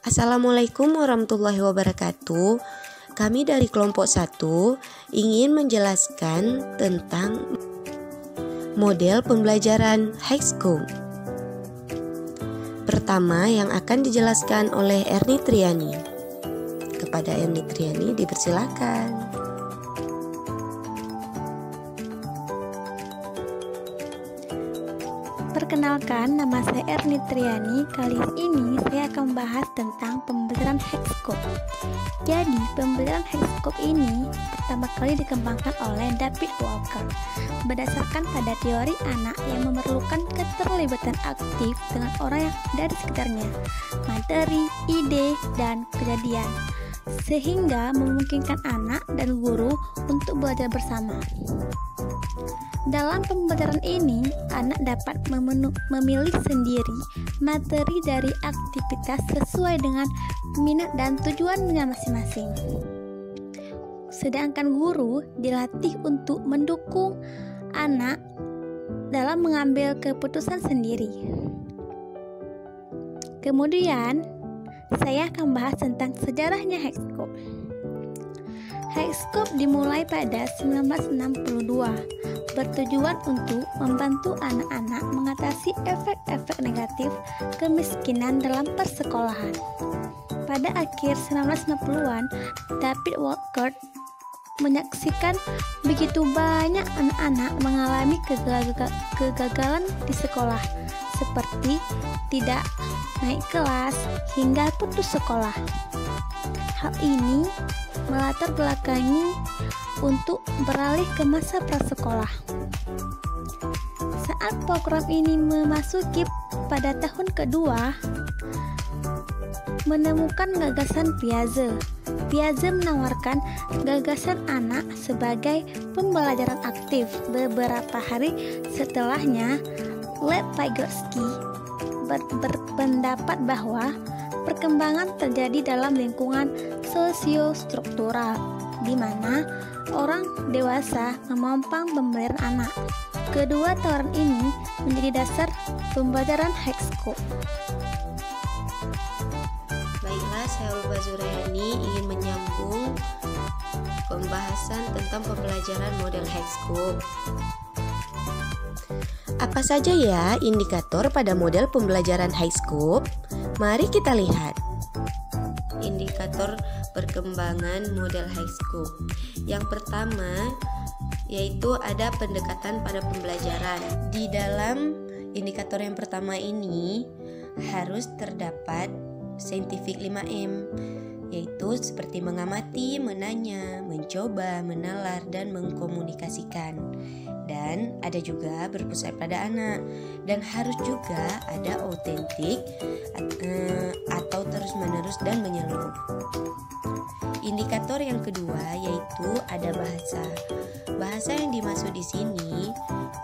Assalamualaikum warahmatullahi wabarakatuh. Kami dari kelompok 1 ingin menjelaskan tentang model pembelajaran high school. Pertama yang akan dijelaskan oleh Erni Triani. Kepada Erni Triani dipersilakan. Perkenalkan, nama saya Erni Triani. Kali ini saya akan membahas tentang pembelajaran high school. Jadi, pembelajaran high school ini pertama kali dikembangkan oleh David Walker berdasarkan pada teori anak yang memerlukan keterlibatan aktif dengan orang yang ada di sekitarnya, materi, ide, dan kejadian, sehingga memungkinkan anak dan guru untuk belajar bersama. Dalam pembelajaran ini, anak dapat memilih sendiri materi dari aktivitas sesuai dengan minat dan tujuannya masing-masing. Sedangkan guru dilatih untuk mendukung anak dalam mengambil keputusan sendiri. Kemudian, saya akan bahas tentang sejarahnya high school. High school dimulai pada 1962, bertujuan untuk membantu anak-anak mengatasi efek-efek negatif kemiskinan dalam persekolahan. Pada akhir 1990-an, David Walker menyaksikan begitu banyak anak-anak mengalami kegagalan di sekolah, seperti tidak naik kelas hingga putus sekolah. Hal ini melatar belakangi untuk beralih ke masa prasekolah. Saat program ini memasuki pada tahun kedua, menemukan gagasan Piaget. Piaget menawarkan gagasan anak sebagai pembelajaran aktif. Beberapa hari setelahnya, Lev Vygotsky berpendapat bahwa perkembangan terjadi dalam lingkungan sosiostruktural, di mana orang dewasa memampang pembelajaran anak. Kedua tawaran ini menjadi dasar pembelajaran high school. Baiklah, saya Ulfa Zurayani ingin menyambung pembahasan tentang pembelajaran model high school. Apa saja ya indikator pada model pembelajaran high school? Mari kita lihat. Indikator perkembangan model high school. Yang pertama yaitu ada pendekatan pada pembelajaran. Di dalam indikator yang pertama ini harus terdapat scientific 5M, yaitu seperti mengamati, menanya, mencoba, menalar, dan mengkomunikasikan. Dan ada juga berpusat pada anak, dan harus juga ada autentik atau terus-menerus dan menyeluruh. Indikator yang kedua yaitu ada bahasa. Bahasa yang dimaksud di sini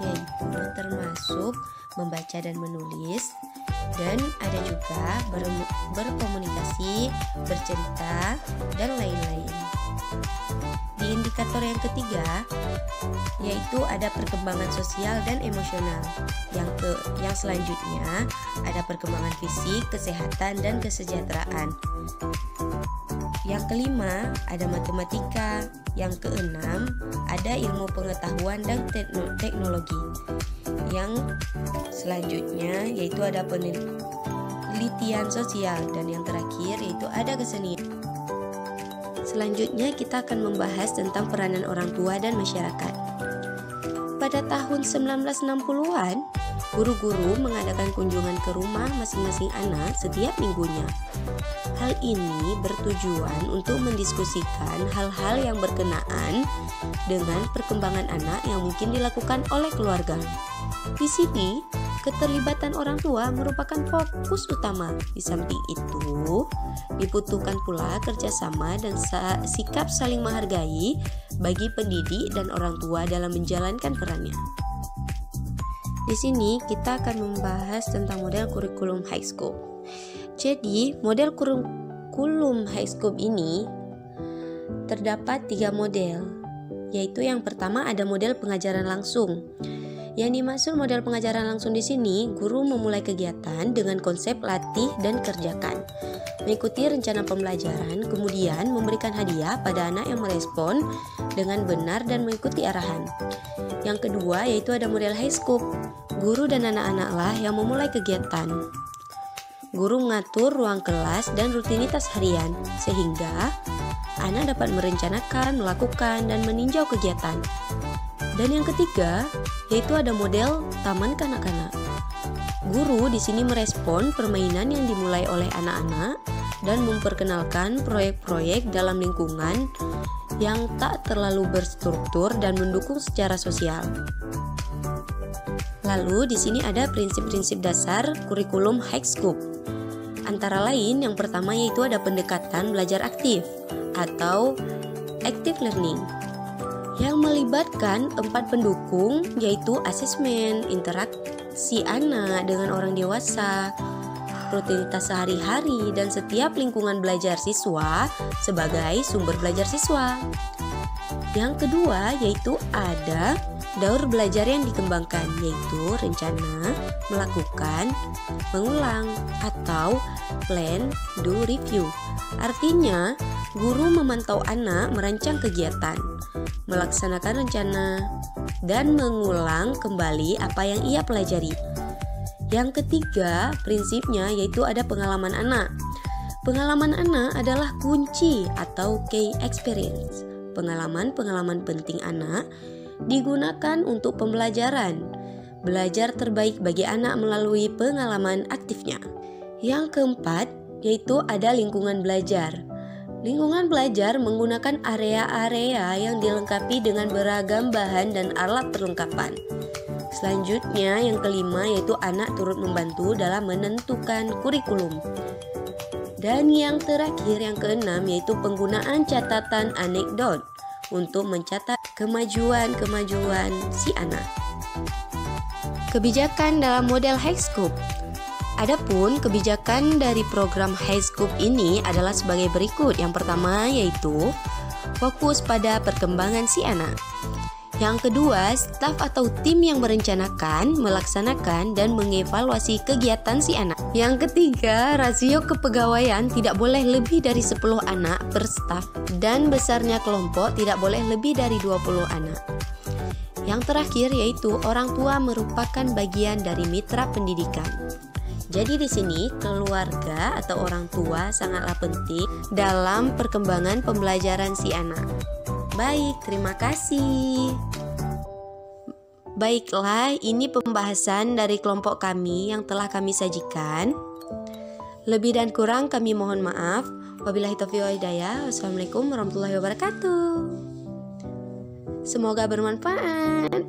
yaitu termasuk membaca dan menulis, dan ada juga berkomunikasi, bercerita, dan lain-lain. Di indikator yang ketiga yaitu ada perkembangan sosial dan emosional. Yang selanjutnya ada perkembangan fisik, kesehatan, dan kesejahteraan. Yang kelima ada matematika. Yang keenam ada ilmu pengetahuan dan teknologi. Yang selanjutnya yaitu ada penelitian sosial, dan yang terakhir yaitu ada kesenian. Selanjutnya kita akan membahas tentang peranan orang tua dan masyarakat. Pada tahun 1960-an, guru-guru mengadakan kunjungan ke rumah masing-masing anak setiap minggunya. Hal ini bertujuan untuk mendiskusikan hal-hal yang berkenaan dengan perkembangan anak yang mungkin dilakukan oleh keluarga. Di sini, keterlibatan orang tua merupakan fokus utama. Di samping itu, dibutuhkan pula kerjasama dan sikap saling menghargai bagi pendidik dan orang tua dalam menjalankan perannya. Di sini kita akan membahas tentang model kurikulum high school. Jadi, model kurikulum high school ini terdapat 3 model, yaitu yang pertama ada model pengajaran langsung. Yang dimaksud model pengajaran langsung di sini, guru memulai kegiatan dengan konsep latih dan kerjakan. Mengikuti rencana pembelajaran, kemudian memberikan hadiah pada anak yang merespon dengan benar dan mengikuti arahan. Yang kedua yaitu ada model high scope. Guru dan anak-anaklah yang memulai kegiatan. Guru mengatur ruang kelas dan rutinitas harian, sehingga anak dapat merencanakan, melakukan, dan meninjau kegiatan. Dan yang ketiga, yaitu ada model taman kanak-kanak. Guru di sini merespon permainan yang dimulai oleh anak-anak dan memperkenalkan proyek-proyek dalam lingkungan yang tak terlalu berstruktur dan mendukung secara sosial. Lalu di sini ada prinsip-prinsip dasar kurikulum high scope. Antara lain, yang pertama yaitu ada pendekatan belajar aktif atau active learning yang melibatkan 4 pendukung, yaitu asesmen, interaksi anak dengan orang dewasa, rutinitas sehari-hari, dan setiap lingkungan belajar siswa sebagai sumber belajar siswa. Yang kedua yaitu ada daur belajar yang dikembangkan, yaitu rencana, melakukan, mengulang, atau plan, do, review. Artinya, guru memantau anak merancang kegiatan, melaksanakan rencana, dan mengulang kembali apa yang ia pelajari. Yang ketiga, prinsipnya yaitu ada pengalaman anak. Pengalaman anak adalah kunci atau key experience. Pengalaman-pengalaman penting anak digunakan untuk pembelajaran. Belajar terbaik bagi anak melalui pengalaman aktifnya. Yang keempat, yaitu ada lingkungan belajar. Lingkungan belajar menggunakan area-area yang dilengkapi dengan beragam bahan dan alat perlengkapan. Selanjutnya, yang kelima yaitu anak turut membantu dalam menentukan kurikulum. Dan yang terakhir, yang keenam yaitu penggunaan catatan anekdot untuk mencatat kemajuan si anak. Kebijakan dalam model high scope. Adapun kebijakan dari program high scope ini adalah sebagai berikut. Yang pertama yaitu fokus pada perkembangan si anak. Yang kedua, staf atau tim yang merencanakan, melaksanakan, dan mengevaluasi kegiatan si anak. Yang ketiga, rasio kepegawaian tidak boleh lebih dari 10 anak per staf, dan besarnya kelompok tidak boleh lebih dari 20 anak. Yang terakhir yaitu orang tua merupakan bagian dari mitra pendidikan. Jadi di sini keluarga atau orang tua sangatlah penting dalam perkembangan pembelajaran si anak. Baik, terima kasih. Baiklah, ini pembahasan dari kelompok kami yang telah kami sajikan. Lebih dan kurang kami mohon maaf. Wabillahi taufiq wal hidayah. Wassalamualaikum warahmatullahi wabarakatuh. Semoga bermanfaat.